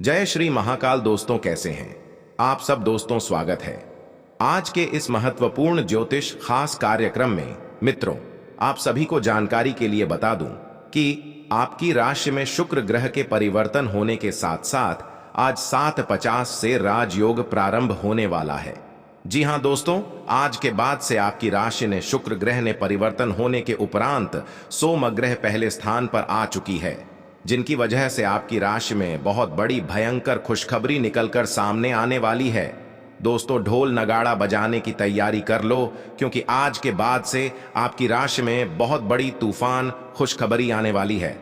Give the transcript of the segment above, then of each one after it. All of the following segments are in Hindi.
जय श्री महाकाल। दोस्तों कैसे हैं आप सब? दोस्तों स्वागत है आज के इस महत्वपूर्ण ज्योतिष खास कार्यक्रम में। मित्रों, आप सभी को जानकारी के लिए बता दूं कि आपकी राशि में शुक्र ग्रह के परिवर्तन होने के साथ साथ आज 7:50 से राजयोग प्रारंभ होने वाला है। जी हां दोस्तों, आज के बाद से आपकी राशि ने शुक्र ग्रह ने परिवर्तन होने के उपरांत सोम ग्रह पहले स्थान पर आ चुकी है, जिनकी वजह से आपकी राशि में बहुत बड़ी भयंकर खुशखबरी निकलकर सामने आने वाली है। दोस्तों, ढोल नगाड़ा बजाने की तैयारी कर लो, क्योंकि आज के बाद से आपकी राशि में बहुत बड़ी तूफान खुशखबरी आने वाली है।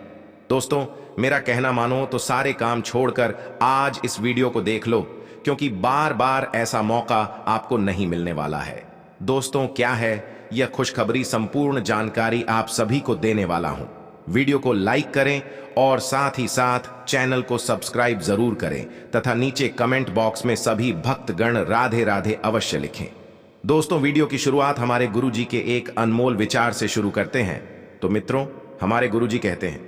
दोस्तों, मेरा कहना मानो तो सारे काम छोड़कर आज इस वीडियो को देख लो, क्योंकि बार बार ऐसा मौका आपको नहीं मिलने वाला है। दोस्तों, क्या है यह खुशखबरी? संपूर्ण जानकारी आप सभी को देने वाला हूं। वीडियो को लाइक करें और साथ ही साथ चैनल को सब्सक्राइब जरूर करें तथा नीचे कमेंट बॉक्स में सभी भक्तगण राधे राधे अवश्य लिखें। दोस्तों, वीडियो की शुरुआत हमारे गुरुजी के एक अनमोल विचार से शुरू करते हैं। तो मित्रों, हमारे गुरुजी कहते हैं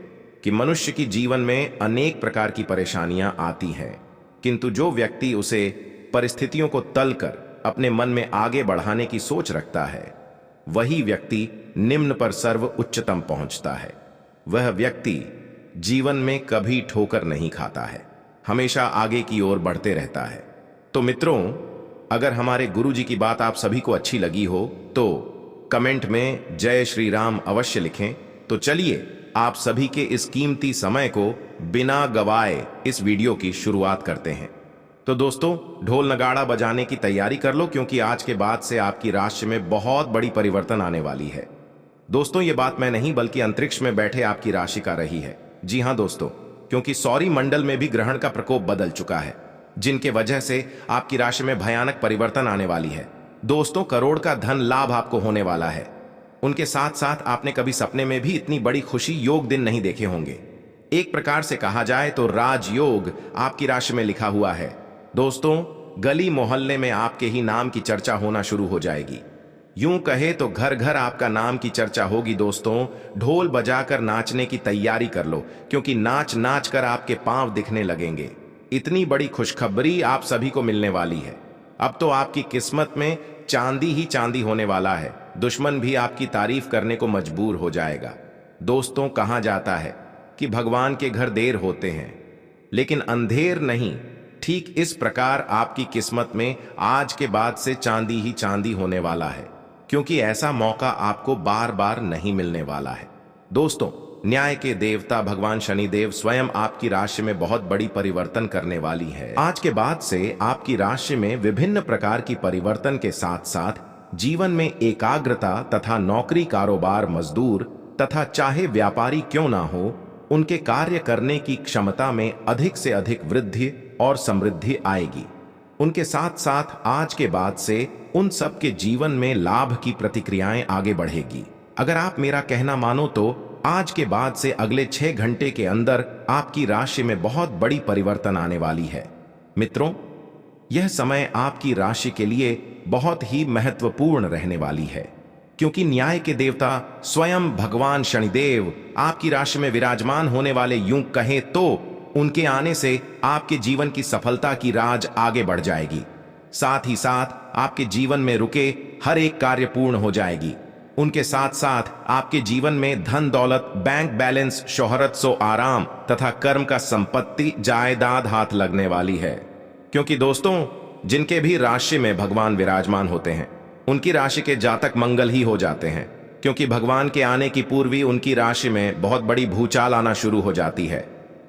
कि मनुष्य की जीवन में अनेक प्रकार की परेशानियां आती हैं, किंतु जो व्यक्ति उसे परिस्थितियों को तलकर अपने मन में आगे बढ़ाने की सोच रखता है, वही व्यक्ति निम्न पर सर्व उच्चतम पहुंचता है। वह व्यक्ति जीवन में कभी ठोकर नहीं खाता है, हमेशा आगे की ओर बढ़ते रहता है। तो मित्रों, अगर हमारे गुरुजी की बात आप सभी को अच्छी लगी हो तो कमेंट में जय श्री राम अवश्य लिखें। तो चलिए आप सभी के इस कीमती समय को बिना गवाए इस वीडियो की शुरुआत करते हैं। तो दोस्तों, ढोल नगाड़ा बजाने की तैयारी कर लो, क्योंकि आज के बाद से आपकी राशि में बहुत बड़ी परिवर्तन आने वाली है। दोस्तों, ये बात मैं नहीं बल्कि अंतरिक्ष में बैठे आपकी राशि का रही है। जी हां दोस्तों, क्योंकि सौर मंडल में भी ग्रहण का प्रकोप बदल चुका है, जिनके वजह से आपकी राशि में भयानक परिवर्तन आने वाली है। दोस्तों, करोड़ का धन लाभ आपको होने वाला है। उनके साथ साथ आपने कभी सपने में भी इतनी बड़ी खुशी योग दिन नहीं देखे होंगे। एक प्रकार से कहा जाए तो राजयोग आपकी राशि में लिखा हुआ है। दोस्तों, गली मोहल्ले में आपके ही नाम की चर्चा होना शुरू हो जाएगी। यूं कहे तो घर घर आपका नाम की चर्चा होगी। दोस्तों, ढोल बजाकर नाचने की तैयारी कर लो, क्योंकि नाच नाच कर आपके पांव दिखने लगेंगे। इतनी बड़ी खुशखबरी आप सभी को मिलने वाली है। अब तो आपकी किस्मत में चांदी ही चांदी होने वाला है। दुश्मन भी आपकी तारीफ करने को मजबूर हो जाएगा। दोस्तों, कहा जाता है कि भगवान के घर देर होते हैं लेकिन अंधेर नहीं। ठीक इस प्रकार आपकी किस्मत में आज के बाद से चांदी ही चांदी होने वाला है, क्योंकि ऐसा मौका आपको बार बार नहीं मिलने वाला है। दोस्तों, न्याय के देवता भगवान शनिदेव स्वयं आपकी राशि में बहुत बड़ी परिवर्तन करने वाली है। आज के बाद से आपकी राशि में विभिन्न प्रकार की परिवर्तन के साथ साथ जीवन में एकाग्रता तथा नौकरी, कारोबार, मजदूर तथा चाहे व्यापारी क्यों ना हो, उनके कार्य करने की क्षमता में अधिक से अधिक वृद्धि और समृद्धि आएगी। उनके साथ साथ आज के बाद से उन सब के जीवन में लाभ की प्रतिक्रियाएं आगे बढ़ेगी। अगर आप मेरा कहना मानो तो आज के बाद से अगले 6 घंटे के अंदर आपकी राशि में बहुत बड़ी परिवर्तन आने वाली है। मित्रों, यह समय आपकी राशि के लिए बहुत ही महत्वपूर्ण रहने वाली है, क्योंकि न्याय के देवता स्वयं भगवान शनिदेव आपकी राशि में विराजमान होने वाले। यूं कहें तो उनके आने से आपके जीवन की सफलता की राज आगे बढ़ जाएगी। साथ ही साथ आपके जीवन में रुके हर एक कार्य पूर्ण हो जाएगी। उनके साथ साथ आपके जीवन में धन दौलत, बैंक बैलेंस, शोहरत, सो आराम तथा कर्म का संपत्ति, जायदाद हाथ लगने वाली है। क्योंकि दोस्तों, जिनके भी राशि में भगवान विराजमान होते हैं, उनकी राशि के जातक मंगल ही हो जाते हैं, क्योंकि भगवान के आने की पूर्व ही उनकी राशि में बहुत बड़ी भूचाल आना शुरू हो जाती है।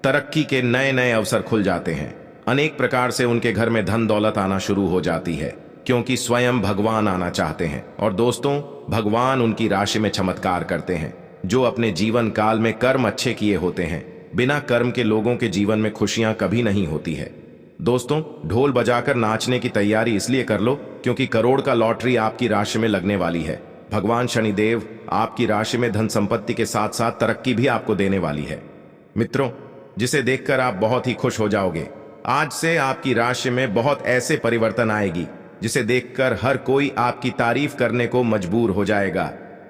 तरक्की के नए नए अवसर खुल जाते हैं। अनेक प्रकार से उनके घर में धन दौलत आना शुरू हो जाती है, क्योंकि स्वयं भगवान आना चाहते हैं। और दोस्तों, भगवान उनकी राशि में चमत्कार करते हैं। जो अपने जीवन काल में कर्म अच्छे किए होते हैं, बिना कर्म के लोगों के जीवन में खुशियां कभी नहीं होती है। दोस्तों, ढोल बजाकर नाचने की तैयारी इसलिए कर लो, क्योंकि करोड़ का लॉटरी आपकी राशि में लगने वाली है। भगवान शनिदेव आपकी राशि में धन संपत्ति के साथ साथ तरक्की भी आपको देने वाली है। मित्रों, जिसे देखकर आप बहुत ही खुश हो जाओगे। आज से आपकी राशि में बहुत ऐसे परिवर्तन आएगी जिसे देखकर हर कोई आपकी तारीफ करने को मजबूर हो जाएगा।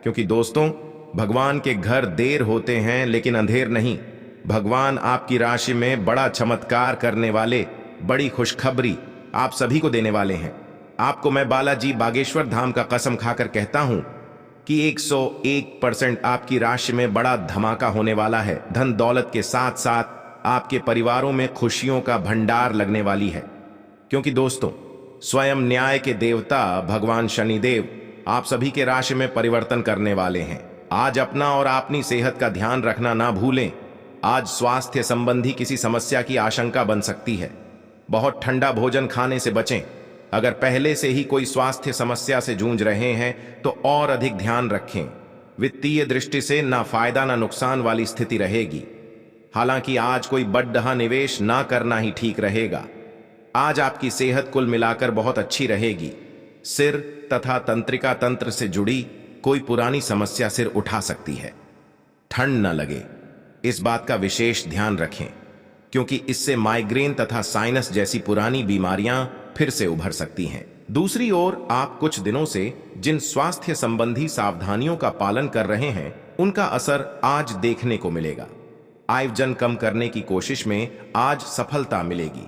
क्योंकि दोस्तों, भगवान के घर देर होते हैं लेकिन अंधेर नहीं। भगवान आपकी राशि में बड़ा चमत्कार करने वाले बड़ी खुशखबरी आप सभी को देने वाले हैं। आपको मैं बालाजी बागेश्वर धाम का कसम खाकर कहता हूं कि 101% आपकी राशि में बड़ा धमाका होने वाला है। धन दौलत के साथ साथ आपके परिवारों में खुशियों का भंडार लगने वाली है, क्योंकि दोस्तों स्वयं न्याय के देवता भगवान शनिदेव आप सभी के राशि में परिवर्तन करने वाले हैं। आज अपना और अपनी सेहत का ध्यान रखना ना भूलें। आज स्वास्थ्य संबंधी किसी समस्या की आशंका बन सकती है। बहुत ठंडा भोजन खाने से बचें। अगर पहले से ही कोई स्वास्थ्य समस्या से जूझ रहे हैं तो और अधिक ध्यान रखें। वित्तीय दृष्टि से ना फायदा ना नुकसान वाली स्थिति रहेगी। हालांकि आज कोई बड़ा निवेश ना करना ही ठीक रहेगा। आज आपकी सेहत कुल मिलाकर बहुत अच्छी रहेगी। सिर तथा तंत्रिका तंत्र से जुड़ी कोई पुरानी समस्या सिर उठा सकती है। ठंड न लगे, इस बात का विशेष ध्यान रखें, क्योंकि इससे माइग्रेन तथा साइनस जैसी पुरानी बीमारियां फिर से उभर सकती हैं। दूसरी ओर आप कुछ दिनों से जिन स्वास्थ्य संबंधी सावधानियों का पालन कर रहे हैं उनका असर आज देखने को मिलेगा। आयोजन कम करने की कोशिश में आज सफलता मिलेगी।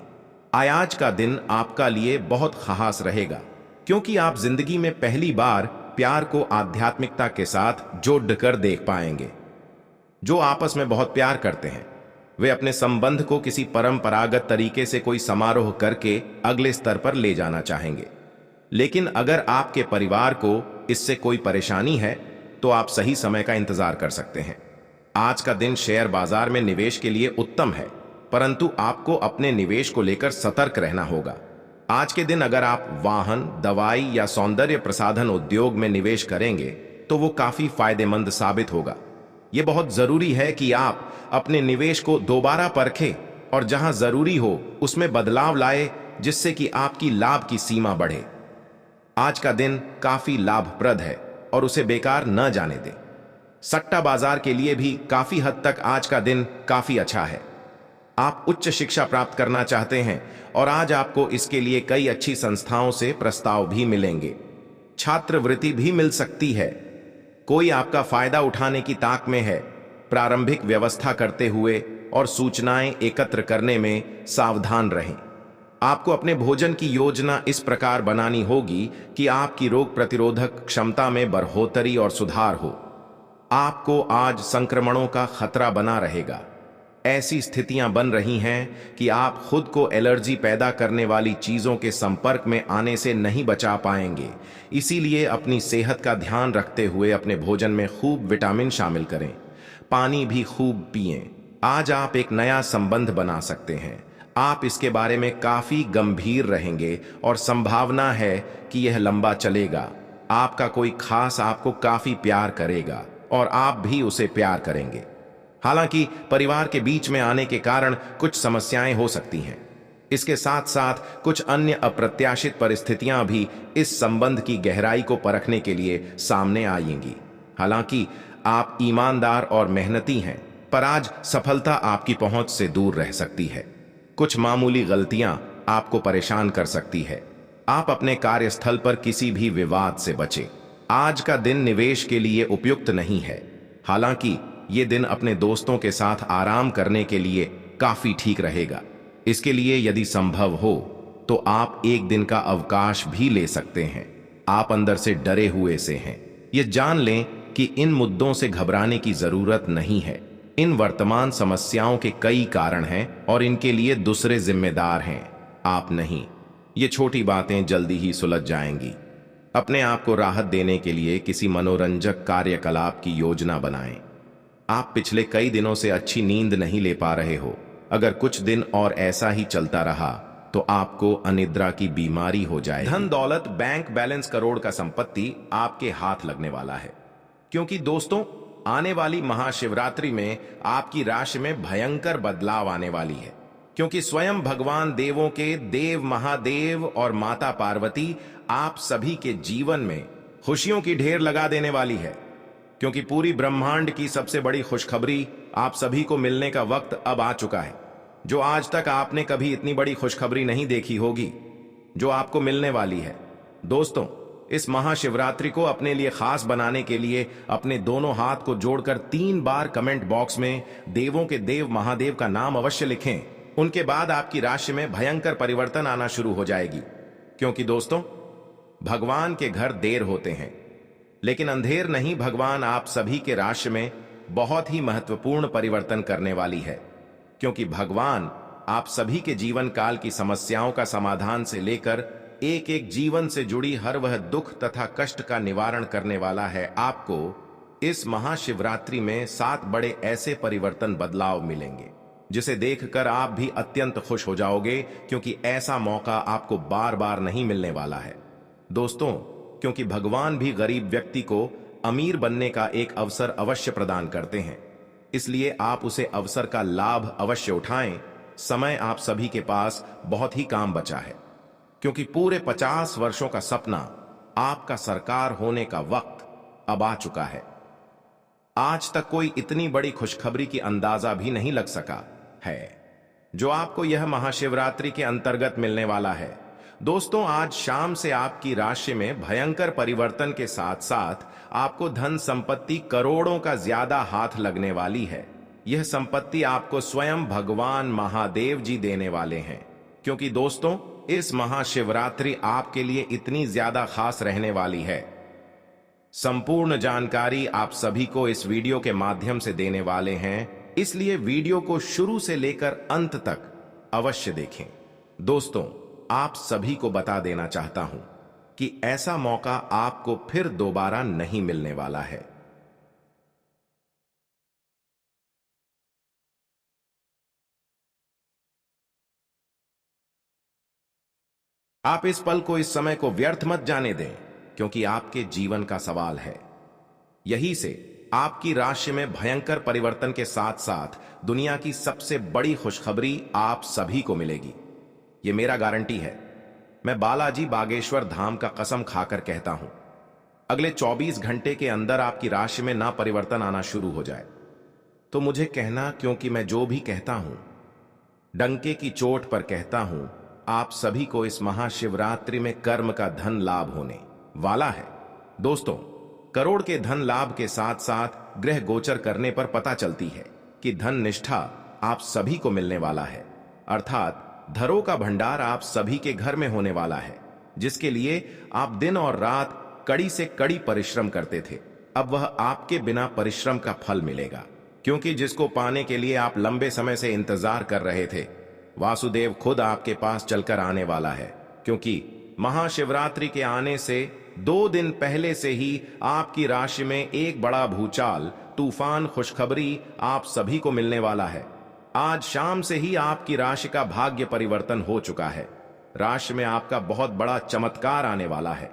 आज का दिन आपका लिए बहुत खास रहेगा, क्योंकि आप जिंदगी में पहली बार प्यार को आध्यात्मिकता के साथ जोड़कर देख पाएंगे। जो आपस में बहुत प्यार करते हैं वे अपने संबंध को किसी परंपरागत तरीके से कोई समारोह करके अगले स्तर पर ले जाना चाहेंगे। लेकिन अगर आपके परिवार को इससे कोई परेशानी है तो आप सही समय का इंतजार कर सकते हैं। आज का दिन शेयर बाजार में निवेश के लिए उत्तम है, परंतु आपको अपने निवेश को लेकर सतर्क रहना होगा। आज के दिन अगर आप वाहन, दवाई या सौंदर्य प्रसाधन उद्योग में निवेश करेंगे तो वो काफी फायदेमंद साबित होगा। ये बहुत जरूरी है कि आप अपने निवेश को दोबारा परखें और जहां जरूरी हो उसमें बदलाव लाए, जिससे कि आपकी लाभ की सीमा बढ़े। आज का दिन काफी लाभप्रद है और उसे बेकार न जाने दें। सट्टा बाजार के लिए भी काफी हद तक आज का दिन काफी अच्छा है। आप उच्च शिक्षा प्राप्त करना चाहते हैं और आज आपको इसके लिए कई अच्छी संस्थाओं से प्रस्ताव भी मिलेंगे। छात्रवृत्ति भी मिल सकती है। कोई आपका फायदा उठाने की ताक में है। प्रारंभिक व्यवस्था करते हुए और सूचनाएं एकत्र करने में सावधान रहें। आपको अपने भोजन की योजना इस प्रकार बनानी होगी कि आपकी रोग प्रतिरोधक क्षमता में बढ़ोतरी और सुधार हो। आपको आज संक्रमणों का खतरा बना रहेगा। ऐसी स्थितियां बन रही हैं कि आप खुद को एलर्जी पैदा करने वाली चीजों के संपर्क में आने से नहीं बचा पाएंगे। इसीलिए अपनी सेहत का ध्यान रखते हुए अपने भोजन में खूब विटामिन शामिल करें। पानी भी खूब पिएं। आज आप एक नया संबंध बना सकते हैं। आप इसके बारे में काफी गंभीर रहेंगे और संभावना है कि यह लंबा चलेगा। आपका कोई खास आपको काफी प्यार करेगा और आप भी उसे प्यार करेंगे। हालांकि परिवार के बीच में आने के कारण कुछ समस्याएं हो सकती हैं। इसके साथ साथ कुछ अन्य अप्रत्याशित परिस्थितियां भी इस संबंध की गहराई को परखने के लिए सामने आएंगी। हालांकि आप ईमानदार और मेहनती हैं, पर आज सफलता आपकी पहुंच से दूर रह सकती है। कुछ मामूली गलतियां आपको परेशान कर सकती है। आप अपने कार्यस्थल पर किसी भी विवाद से बचें। आज का दिन निवेश के लिए उपयुक्त नहीं है। हालांकि ये दिन अपने दोस्तों के साथ आराम करने के लिए काफी ठीक रहेगा। इसके लिए यदि संभव हो तो आप एक दिन का अवकाश भी ले सकते हैं। आप अंदर से डरे हुए से हैं। ये जान लें कि इन मुद्दों से घबराने की जरूरत नहीं है। इन वर्तमान समस्याओं के कई कारण हैं और इनके लिए दूसरे जिम्मेदार हैं, आप नहीं। ये छोटी बातें जल्दी ही सुलझ जाएंगी। अपने आप को राहत देने के लिए किसी मनोरंजक कार्यकलाप की योजना बनाएं। आप पिछले कई दिनों से अच्छी नींद नहीं ले पा रहे हो। अगर कुछ दिन और ऐसा ही चलता रहा तो आपको अनिद्रा की बीमारी हो जाए। धन दौलत, बैंक बैलेंस, करोड़ का संपत्ति आपके हाथ लगने वाला है, क्योंकि दोस्तों आने वाली महाशिवरात्रि में आपकी राशि में भयंकर बदलाव आने वाली है। क्योंकि स्वयं भगवान देवों के देव महादेव और माता पार्वती आप सभी के जीवन में खुशियों की ढेर लगा देने वाली है। क्योंकि पूरी ब्रह्मांड की सबसे बड़ी खुशखबरी आप सभी को मिलने का वक्त अब आ चुका है। जो आज तक आपने कभी इतनी बड़ी खुशखबरी नहीं देखी होगी, जो आपको मिलने वाली है। दोस्तों, इस महाशिवरात्रि को अपने लिए खास बनाने के लिए अपने दोनों हाथ को जोड़कर 3 बार कमेंट बॉक्स में देवों के देव महादेव का नाम अवश्य लिखें। उनके बाद आपकी राशि में भयंकर परिवर्तन आना शुरू हो जाएगी। क्योंकि दोस्तों, भगवान के घर देर होते हैं, लेकिन अंधेर नहीं। भगवान आप सभी के राशि में बहुत ही महत्वपूर्ण परिवर्तन करने वाली है, क्योंकि भगवान आप सभी के जीवन काल की समस्याओं का समाधान से लेकर एक एक जीवन से जुड़ी हर वह दुख तथा कष्ट का निवारण करने वाला है। आपको इस महाशिवरात्रि में 7 बड़े ऐसे परिवर्तन बदलाव मिलेंगे जिसे देखकर आप भी अत्यंत खुश हो जाओगे, क्योंकि ऐसा मौका आपको बार बार नहीं मिलने वाला है दोस्तों। क्योंकि भगवान भी गरीब व्यक्ति को अमीर बनने का एक अवसर अवश्य प्रदान करते हैं, इसलिए आप उसे अवसर का लाभ अवश्य उठाएं। समय आप सभी के पास बहुत ही काम बचा है, क्योंकि पूरे 50 वर्षों का सपना आपका सरकार होने का वक्त अब आ चुका है। आज तक कोई इतनी बड़ी खुशखबरी की अंदाजा भी नहीं लग सका है जो आपको यह महाशिवरात्रि के अंतर्गत मिलने वाला है। दोस्तों, आज शाम से आपकी राशि में भयंकर परिवर्तन के साथ साथ आपको धन संपत्ति करोड़ों का ज्यादा हाथ लगने वाली है। यह संपत्ति आपको स्वयं भगवान महादेव जी देने वाले हैं, क्योंकि दोस्तों, इस महाशिवरात्रि आपके लिए इतनी ज्यादा खास रहने वाली है। संपूर्ण जानकारी आप सभी को इस वीडियो के माध्यम से देने वाले हैं, इसलिए वीडियो को शुरू से लेकर अंत तक अवश्य देखें। दोस्तों, आप सभी को बता देना चाहता हूं कि ऐसा मौका आपको फिर दोबारा नहीं मिलने वाला है। आप इस पल को, इस समय को व्यर्थ मत जाने दें, क्योंकि आपके जीवन का सवाल है। यही से आपकी राशि में भयंकर परिवर्तन के साथ साथ दुनिया की सबसे बड़ी खुशखबरी आप सभी को मिलेगी। यह मेरा गारंटी है। मैं बालाजी बागेश्वर धाम का कसम खाकर कहता हूं, अगले 24 घंटे के अंदर आपकी राशि में ना परिवर्तन आना शुरू हो जाए तो मुझे कहना, क्योंकि मैं जो भी कहता हूं डंके की चोट पर कहता हूं। आप सभी को इस महाशिवरात्रि में कर्म का धन लाभ होने वाला है। दोस्तों, करोड़ के धन लाभ के साथ साथ ग्रह गोचर करने पर पता चलती है कि धन निष्ठा आप सभी को मिलने वाला है, अर्थात धरों का भंडार आप सभी के घर में होने वाला है, जिसके लिए आप दिन और रात कड़ी से कड़ी परिश्रम करते थे। अब वह आपके बिना परिश्रम का फल मिलेगा, क्योंकि जिसको पाने के लिए आप लंबे समय से इंतजार कर रहे थे, वासुदेव खुद आपके पास चलकर आने वाला है। क्योंकि महाशिवरात्रि के आने से 2 दिन पहले से ही आपकी राशि में एक बड़ा भूचाल, तूफान, खुशखबरी आप सभी को मिलने वाला है। आज शाम से ही आपकी राशि का भाग्य परिवर्तन हो चुका है। राशि में आपका बहुत बड़ा चमत्कार आने वाला है,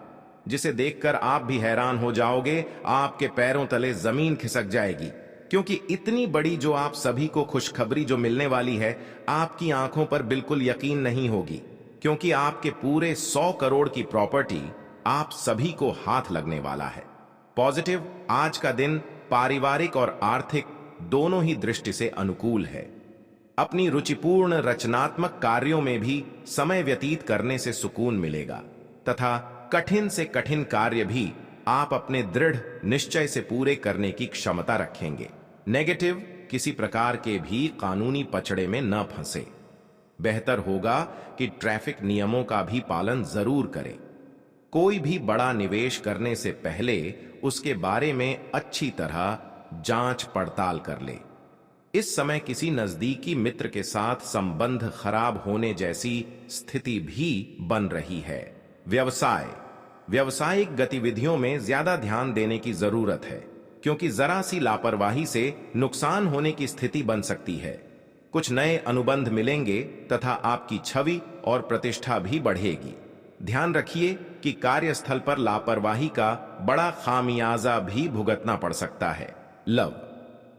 जिसे देखकर आप भी हैरान हो जाओगे। आपके पैरों तले जमीन खिसक जाएगी, क्योंकि इतनी बड़ी जो आप सभी को खुशखबरी जो मिलने वाली है, आपकी आंखों पर बिल्कुल यकीन नहीं होगी, क्योंकि आपके पूरे 100 करोड़ की प्रॉपर्टी आप सभी को हाथ लगने वाला है। पॉजिटिव, आज का दिन पारिवारिक और आर्थिक दोनों ही दृष्टि से अनुकूल है। अपनी रुचिपूर्ण रचनात्मक कार्यों में भी समय व्यतीत करने से सुकून मिलेगा तथा कठिन से कठिन कार्य भी आप अपने दृढ़ निश्चय से पूरे करने की क्षमता रखेंगे। नेगेटिव, किसी प्रकार के भी कानूनी पचड़े में न फंसे। बेहतर होगा कि ट्रैफिक नियमों का भी पालन जरूर करें। कोई भी बड़ा निवेश करने से पहले उसके बारे में अच्छी तरह जांच पड़ताल कर ले। इस समय किसी नजदीकी मित्र के साथ संबंध खराब होने जैसी स्थिति भी बन रही है। व्यवसाय, व्यावसायिक गतिविधियों में ज्यादा ध्यान देने की जरूरत है, क्योंकि जरा सी लापरवाही से नुकसान होने की स्थिति बन सकती है। कुछ नए अनुबंध मिलेंगे तथा आपकी छवि और प्रतिष्ठा भी बढ़ेगी। ध्यान रखिए कि कार्यस्थल पर लापरवाही का बड़ा खामियाजा भी भुगतना पड़ सकता है। लव,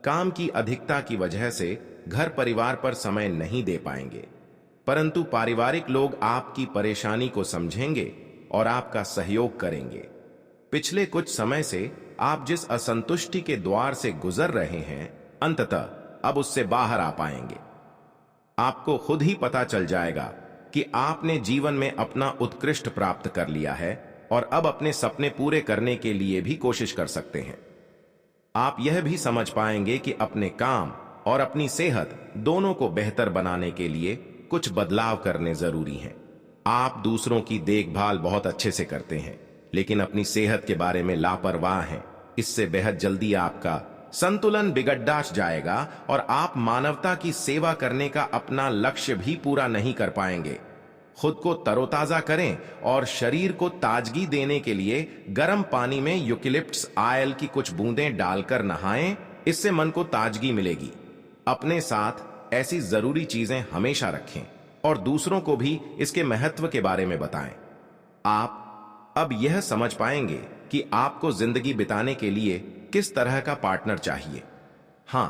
काम की अधिकता की वजह से घर परिवार पर समय नहीं दे पाएंगे, परंतु पारिवारिक लोग आपकी परेशानी को समझेंगे और आपका सहयोग करेंगे। पिछले कुछ समय से आप जिस असंतुष्टि के द्वार से गुजर रहे हैं, अंततः अब उससे बाहर आ पाएंगे। आपको खुद ही पता चल जाएगा कि आपने जीवन में अपना उत्कृष्ट प्राप्त कर लिया है और अब अपने सपने पूरे करने के लिए भी कोशिश कर सकते हैं। आप यह भी समझ पाएंगे कि अपने काम और अपनी सेहत दोनों को बेहतर बनाने के लिए कुछ बदलाव करने जरूरी हैं। आप दूसरों की देखभाल बहुत अच्छे से करते हैं, लेकिन अपनी सेहत के बारे में लापरवाह हैं। इससे बेहद जल्दी आपका संतुलन बिगड़ जाएगा और आप मानवता की सेवा करने का अपना लक्ष्य भी पूरा नहीं कर पाएंगे। खुद को तरोताजा करें और शरीर को ताजगी देने के लिए गर्म पानी में यूकेलिप्टस ऑयल की कुछ बूंदें डालकर नहाएं। इससे मन को ताजगी मिलेगी। अपने साथ ऐसी जरूरी चीजें हमेशा रखें और दूसरों को भी इसके महत्व के बारे में बताएं। आप अब यह समझ पाएंगे कि आपको जिंदगी बिताने के लिए किस तरह का पार्टनर चाहिए। हां,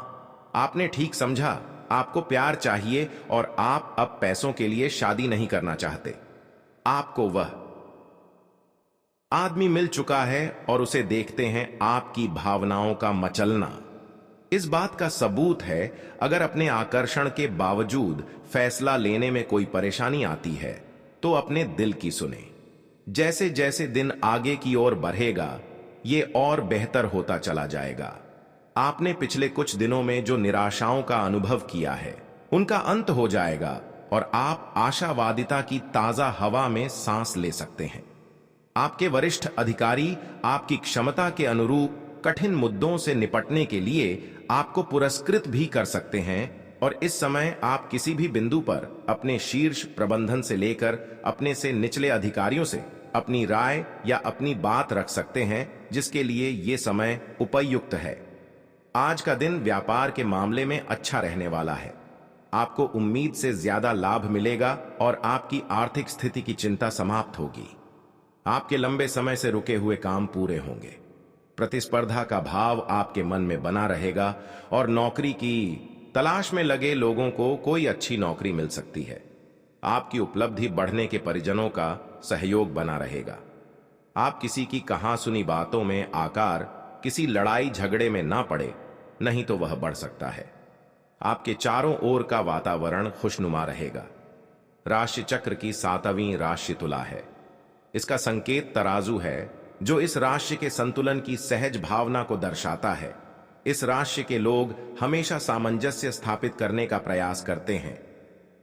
आपने ठीक समझा, आपको प्यार चाहिए और आप अब पैसों के लिए शादी नहीं करना चाहते। आपको वह आदमी मिल चुका है और उसे देखते हैं आपकी भावनाओं का मचलना। इस बात का सबूत है, अगर अपने आकर्षण के बावजूद फैसला लेने में कोई परेशानी आती है तो अपने दिल की सुने। जैसे जैसे दिन आगे की ओर बढ़ेगा ये और बेहतर होता चला जाएगा। आपने पिछले कुछ दिनों में जो निराशाओं का अनुभव किया है उनका अंत हो जाएगा और आप आशावादिता की ताजा हवा में सांस ले सकते हैं। आपके वरिष्ठ अधिकारी आपकी क्षमता के अनुरूप कठिन मुद्दों से निपटने के लिए आपको पुरस्कृत भी कर सकते हैं और इस समय आप किसी भी बिंदु पर अपने शीर्ष प्रबंधन से लेकर अपने से निचले अधिकारियों से अपनी राय या अपनी बात रख सकते हैं, जिसके लिए ये समय उपयुक्त है। आज का दिन व्यापार के मामले में अच्छा रहने वाला है। आपको उम्मीद से ज्यादा लाभ मिलेगा और आपकी आर्थिक स्थिति की चिंता समाप्त होगी। आपके लंबे समय से रुके हुए काम पूरे होंगे। प्रतिस्पर्धा का भाव आपके मन में बना रहेगा और नौकरी की तलाश में लगे लोगों को कोई अच्छी नौकरी मिल सकती है। आपकी उपलब्धि बढ़ने के परिजनों का सहयोग बना रहेगा। आप किसी की कहां सुनी बातों में आकर किसी लड़ाई झगड़े में ना पड़े, नहीं तो वह बढ़ सकता है। आपके चारों ओर का वातावरण खुशनुमा रहेगा। राशि चक्र की 7वीं राशि तुला है। इसका संकेत तराजू है, जो इस राशि के संतुलन की सहज भावना को दर्शाता है। इस राशि के लोग हमेशा सामंजस्य स्थापित करने का प्रयास करते हैं।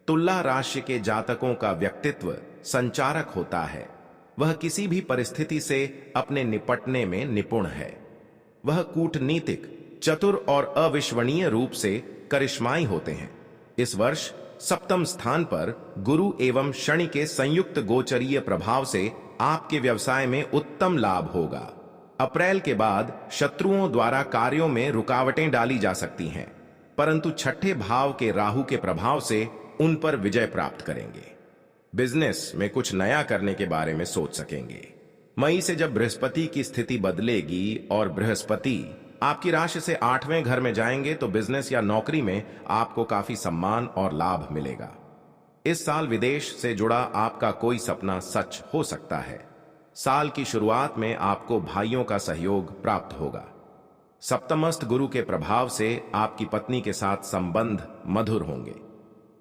तुला राशि के जातकों का व्यक्तित्व संचारक होता है। वह किसी भी परिस्थिति से अपने निपटने में निपुण है। वह कूटनीतिक, चतुर और अविश्वसनीय रूप से करिश्माई होते हैं। इस वर्ष 7वें स्थान पर गुरु एवं शनि के संयुक्त गोचरीय प्रभाव से आपके व्यवसाय में उत्तम लाभ होगा। अप्रैल के बाद शत्रुओं द्वारा कार्यों में रुकावटें डाली जा सकती हैं, परंतु छठे भाव के राहु के प्रभाव से उन पर विजय प्राप्त करेंगे। बिजनेस में कुछ नया करने के बारे में सोच सकेंगे। मई से जब बृहस्पति की स्थिति बदलेगी और बृहस्पति आपकी राशि से 8वें घर में जाएंगे तो बिजनेस या नौकरी में आपको काफी सम्मान और लाभ मिलेगा। इस साल विदेश से जुड़ा आपका कोई सपना सच हो सकता है। साल की शुरुआत में आपको भाइयों का सहयोग प्राप्त होगा। सप्तमस्थ गुरु के प्रभाव से आपकी पत्नी के साथ संबंध मधुर होंगे।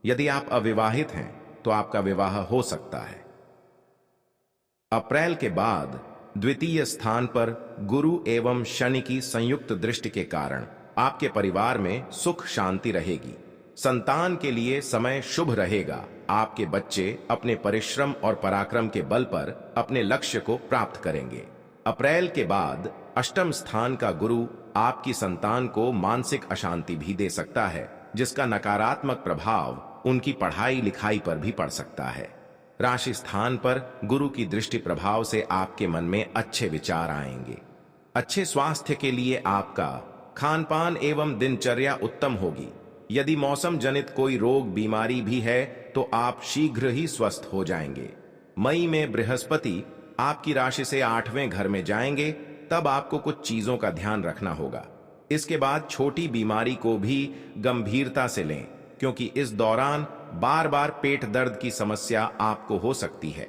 यदि आप अविवाहित हैं तो आपका विवाह हो सकता है। अप्रैल के बाद द्वितीय स्थान पर गुरु एवं शनि की संयुक्त दृष्टि के कारण आपके परिवार में सुख शांति रहेगी। संतान के लिए समय शुभ रहेगा। आपके बच्चे अपने परिश्रम और पराक्रम के बल पर अपने लक्ष्य को प्राप्त करेंगे। अप्रैल के बाद 8वें स्थान का गुरु आपकी संतान को मानसिक अशांति भी दे सकता है, जिसका नकारात्मक प्रभाव उनकी पढ़ाई लिखाई पर भी पड़ सकता है। राशि स्थान पर गुरु की दृष्टि प्रभाव से आपके मन में अच्छे विचार आएंगे। अच्छे स्वास्थ्य के लिए आपका खान पान एवं दिनचर्या उत्तम होगी। यदि मौसम जनित कोई रोग बीमारी भी है तो आप शीघ्र ही स्वस्थ हो जाएंगे। मई में बृहस्पति आपकी राशि से 8वें घर में जाएंगे, तब आपको कुछ चीजों का ध्यान रखना होगा। इसके बाद छोटी बीमारी को भी गंभीरता से लें, क्योंकि इस दौरान बार बार पेट दर्द की समस्या आपको हो सकती है।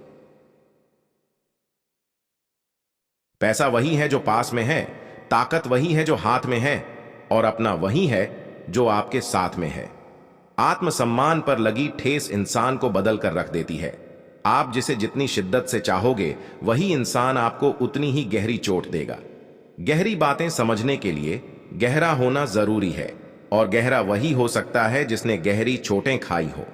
पैसा वही है जो पास में है, ताकत वही है जो हाथ में है, और अपना वही है जो आपके साथ में है। आत्मसम्मान पर लगी ठेस इंसान को बदल कर रख देती है। आप जिसे जितनी शिद्दत से चाहोगे वही इंसान आपको उतनी ही गहरी चोट देगा। गहरी बातें समझने के लिए गहरा होना जरूरी है, और गहरा वही हो सकता है जिसने गहरी चोटें खाई हो।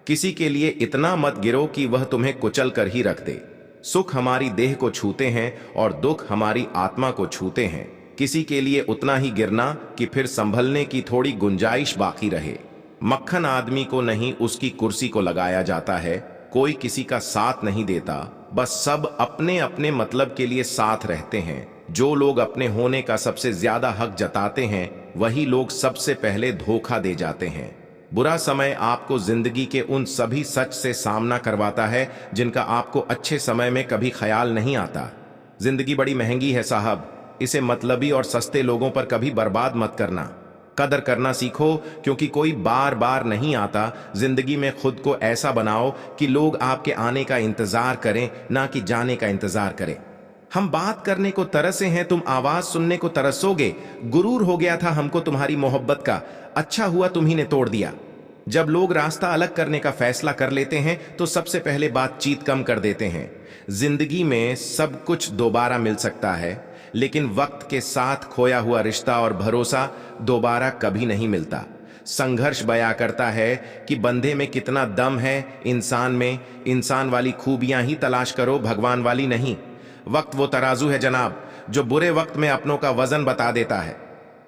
किसी के लिए इतना मत गिरो कि वह तुम्हें कुचल कर ही रख दे। सुख हमारी देह को छूते हैं और दुख हमारी आत्मा को छूते हैं। किसी के लिए उतना ही गिरना कि फिर संभलने की थोड़ी गुंजाइश बाकी रहे। मक्खन आदमी को नहीं, उसकी कुर्सी को लगाया जाता है। कोई किसी का साथ नहीं देता, बस सब अपने अपने मतलब के लिए साथ रहते हैं। जो लोग अपने होने का सबसे ज्यादा हक जताते हैं वही लोग सबसे पहले धोखा दे जाते हैं। बुरा समय आपको जिंदगी के उन सभी सच से सामना करवाता है जिनका आपको अच्छे समय में कभी ख्याल नहीं आता। जिंदगी बड़ी महंगी है साहब, इसे मतलबी और सस्ते लोगों पर कभी बर्बाद मत करना। कदर करना सीखो, क्योंकि कोई बार बार नहीं आता। जिंदगी में खुद को ऐसा बनाओ कि लोग आपके आने का इंतजार करें, ना कि जाने का इंतजार करें। हम बात करने को तरसे हैं, तुम आवाज सुनने को तरसोगे। गुरूर हो गया था हमको तुम्हारी मोहब्बत का, अच्छा हुआ तुम्ही ने तोड़ दिया। जब लोग रास्ता अलग करने का फैसला कर लेते हैं तो सबसे पहले बातचीत कम कर देते हैं। जिंदगी में सब कुछ दोबारा मिल सकता है, लेकिन वक्त के साथ खोया हुआ रिश्ता और भरोसा दोबारा कभी नहीं मिलता। संघर्ष बयां करता है कि बंदे में कितना दम है, इंसान में। इंसान वाली खूबियां ही तलाश करो, भगवान वाली नहीं। वक्त वो तराजू है जनाब, जो बुरे वक्त में अपनों का वजन बता देता है।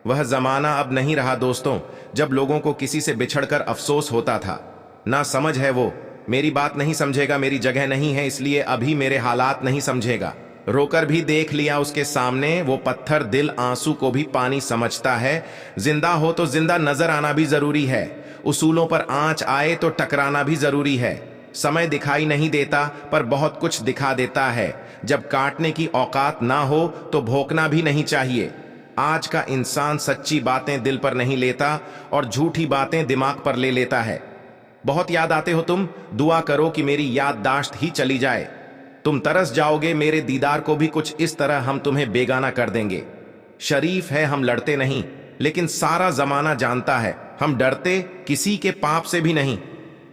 वह जमाना अब नहीं रहा दोस्तों, जब लोगों को किसी से बिछड़कर अफसोस होता था। ना समझ है वो, मेरी बात नहीं समझेगा, मेरी जगह नहीं है इसलिए अभी मेरे हालात नहीं समझेगा। रोकर भी देख लिया उसके सामने, वो पत्थर दिल आंसू को भी पानी समझता है। जिंदा हो तो जिंदा नजर आना भी जरूरी है, उसूलों पर आंच आए तो टकराना भी जरूरी है। समय दिखाई नहीं देता पर बहुत कुछ दिखा देता है। जब काटने की औकात ना हो तो भोंकना भी नहीं चाहिए। आज का इंसान सच्ची बातें दिल पर नहीं लेता और झूठी बातें दिमाग पर ले लेता है। बहुत याद आते हो तुम, दुआ करो कि मेरी याददाश्त ही चली जाए। तुम तरस जाओगे मेरे दीदार को भी, कुछ इस तरह हम तुम्हें बेगाना कर देंगे। शरीफ है हम लड़ते नहीं, लेकिन सारा जमाना जानता है हम डरते किसी के पाप से भी नहीं।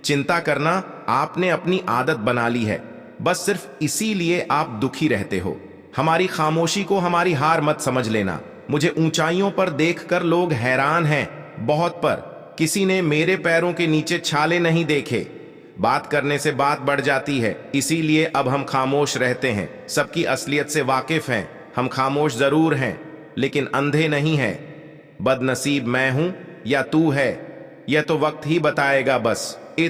चिंता करना आपने अपनी आदत बना ली है, बस सिर्फ इसीलिए आप दुखी रहते हो। हमारी खामोशी को हमारी हार मत समझ लेना। मुझे ऊंचाइयों पर देखकर लोग हैरान हैं, बहुत पर। किसी ने मेरे पैरों के नीचे छाले नहीं देखे। बात करने से बात बढ़ जाती है, इसीलिए अब हम खामोश रहते हैं। सबकी असलियत से वाकिफ हैं, हम खामोश जरूर हैं लेकिन अंधे नहीं हैं। बदनसीब मैं हूं या तू है, यह तो वक्त ही बताएगा बस।